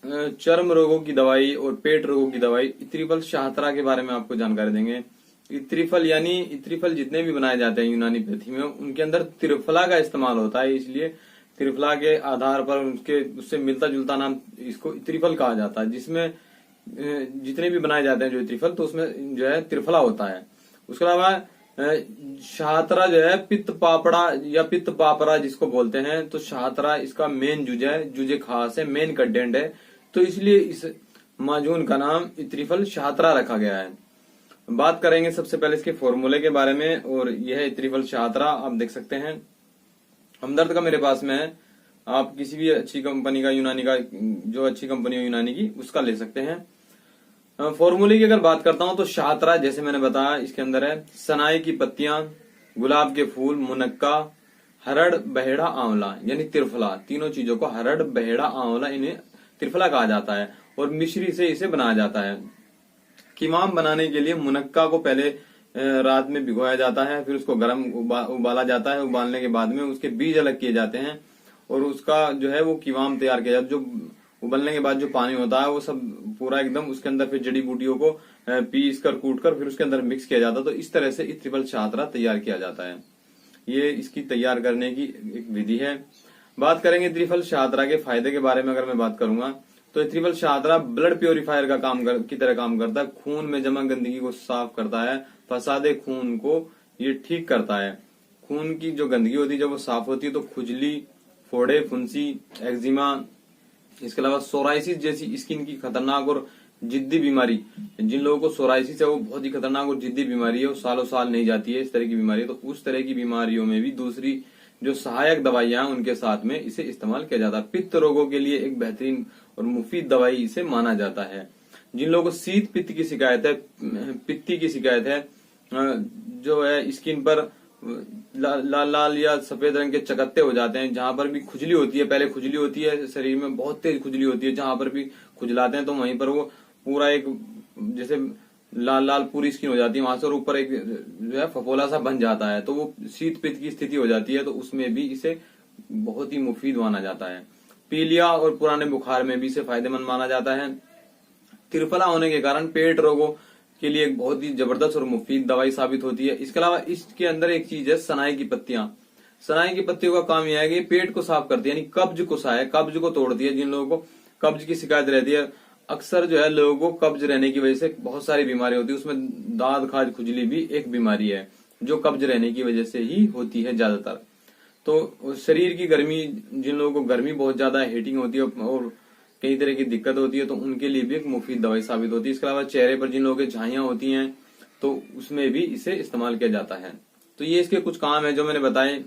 चर्म रोगों की दवाई और पेट रोगों की दवाई इत्रिफल शाहतरा के बारे में आपको जानकारी देंगे। इत्रिफल जितने भी बनाए जाते हैं यूनानी पद्धति में, उनके अंदर त्रिफला का इस्तेमाल होता है, इसलिए त्रिफला के आधार पर उससे मिलता जुलता नाम इसको इत्रिफल कहा जाता है। जिसमें जितने भी बनाए जाते हैं जो त्रिफल, तो उसमें जो है त्रिफला होता है। उसके अलावा शाहतरा जो है पित्त पापड़ा या पित्त पापरा जिसको बोलते हैं, तो शाहतरा इसका मेन जुजे खास है, मेन कंटेंट है, तो इसलिए इस माजून का नाम इत्रिफल शाहतरा रखा गया है। बात करेंगे सबसे पहले इसके फॉर्मूले के बारे में, और यह है इत्रिफल शाहतरा। आप देख सकते हैं हमदर्द का मेरे पास में है, आप किसी भी अच्छी कंपनी का यूनानी का, जो अच्छी कंपनी हो यूनानी की, उसका ले सकते हैं। फॉर्मूले की अगर बात करता हूं तो शाहतरा जैसे मैंने बताया इसके अंदर है सनाई की पत्तियां, गुलाब के फूल, मुनक्का, हरड़, बहेड़ा, आंवला यानी त्रिफला, तीनों चीजों को हरड़, बहेड़ा, आंवला इन्हें त्रिफला कहा जाता है, और मिश्री से इसे बनाया जाता है। कीमाम बनाने के लिए मुनक्का को पहले रात में भिगोया जाता है, फिर उसको गर्म उबाला जाता है। उबालने के बाद में उसके बीज अलग किए जाते हैं, और उसका जो है वो कीमाम तैयार किया जाता है। जो उबलने के बाद जो पानी होता है वो सब पूरा एकदम उसके अंदर फिर जड़ी बूटियों को पीस कर कूट कर फिर उसके अंदर मिक्स किया जाता है। तो इस तरह से इत्रिफल शाहतरा तैयार किया जाता है। ये इसकी तैयार करने की एक विधि है। बात करेंगे इत्रिफल शाहतरा के फायदे के बारे में अगर मैं बात करूंगा, तो इत्रिफल शाहतरा ब्लड प्योरीफायर का की तरह काम करता है। खून में जमा गंदगी को साफ करता है, फसादे खून को ये ठीक करता है। खून की जो गंदगी होती है जब वो साफ होती है तो खुजली, फोड़े, फुंसी, एक्जिमा, इसके अलावा सोराइसिस जैसी स्किन की खतरनाक और जिद्दी बीमारी, जिन लोगों को सोराइसिस है वो बहुत ही खतरनाक और जिद्दी बीमारी है, वो सालों साल नहीं जाती है, इस तरह की बीमारी है, तो उस तरह की बीमारियों में भी दूसरी जो सहायक दवाइयां हैं उनके साथ में इसे इस्तेमाल किया जाता है। पित्त रोगों के लिए एक बेहतरीन और मुफीद दवाई इसे माना जाता है। जिन लोगों को शीत पित्त की शिकायत है, पित्ती की शिकायत है, जो है स्किन पर लाल लाल या सफेद रंग के चकत्ते हो जाते हैं, जहां पर भी खुजली होती है, पहले खुजली होती है शरीर में, बहुत तेज खुजली होती है, जहां पर भी खुजलाते हैं तो वहीं पर वो पूरा एक जैसे लाल लाल पूरी स्किन हो जाती है, वहां से और ऊपर एक जो है फफोला सा बन जाता है, तो वो शीत पित्त की स्थिति हो जाती है, तो उसमें भी इसे बहुत ही मुफीद माना जाता है। पीलिया और पुराने बुखार में भी इसे फायदेमंद माना जाता है। त्रिफला होने के कारण पेट रोगों के लिए एक बहुत ही जबरदस्त और मुफीद दवाई साबित होती है। इसके अलावा इसके अंदर एक चीज है सनाई की पत्तियां। सनाई की पत्तियों का काम यह है कि पेट को साफ करती है, यानी कब्ज को कब्ज को तोड़ती है। जिन लोगों को कब्ज की शिकायत रहती है, अक्सर जो है लोगों को कब्ज रहने की वजह से बहुत सारी बीमारी होती है, उसमें दाद खाज खुजली भी एक बीमारी है जो कब्ज रहने की वजह से ही होती है ज्यादातर। तो शरीर की गर्मी, जिन लोगों को गर्मी बहुत ज्यादा हीटिंग होती है और कई तरह की दिक्कत होती है, तो उनके लिए भी एक मुफीद दवाई साबित होती है। इसके अलावा चेहरे पर जिन लोगों की झाइयां होती हैं तो उसमें भी इसे इस्तेमाल किया जाता है। तो ये इसके कुछ काम है जो मैंने बताए।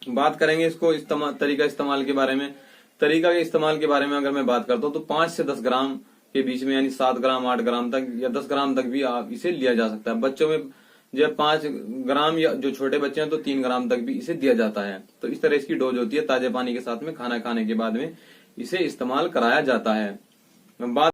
बात करेंगे इसको तरीका इस्तेमाल के बारे में। तरीका के इस्तेमाल के बारे में अगर मैं बात करता हूँ तो 5 से 10 ग्राम के बीच में, यानी 7 ग्राम 8 ग्राम तक या 10 ग्राम तक भी आप इसे लिया जा सकता है। बच्चों में जब 5 ग्राम या जो छोटे बच्चे हैं तो 3 ग्राम तक भी इसे दिया जाता है। तो इस तरह इसकी डोज होती है। ताजे पानी के साथ में खाना खाने के बाद में इसे इस्तेमाल कराया जाता है। बात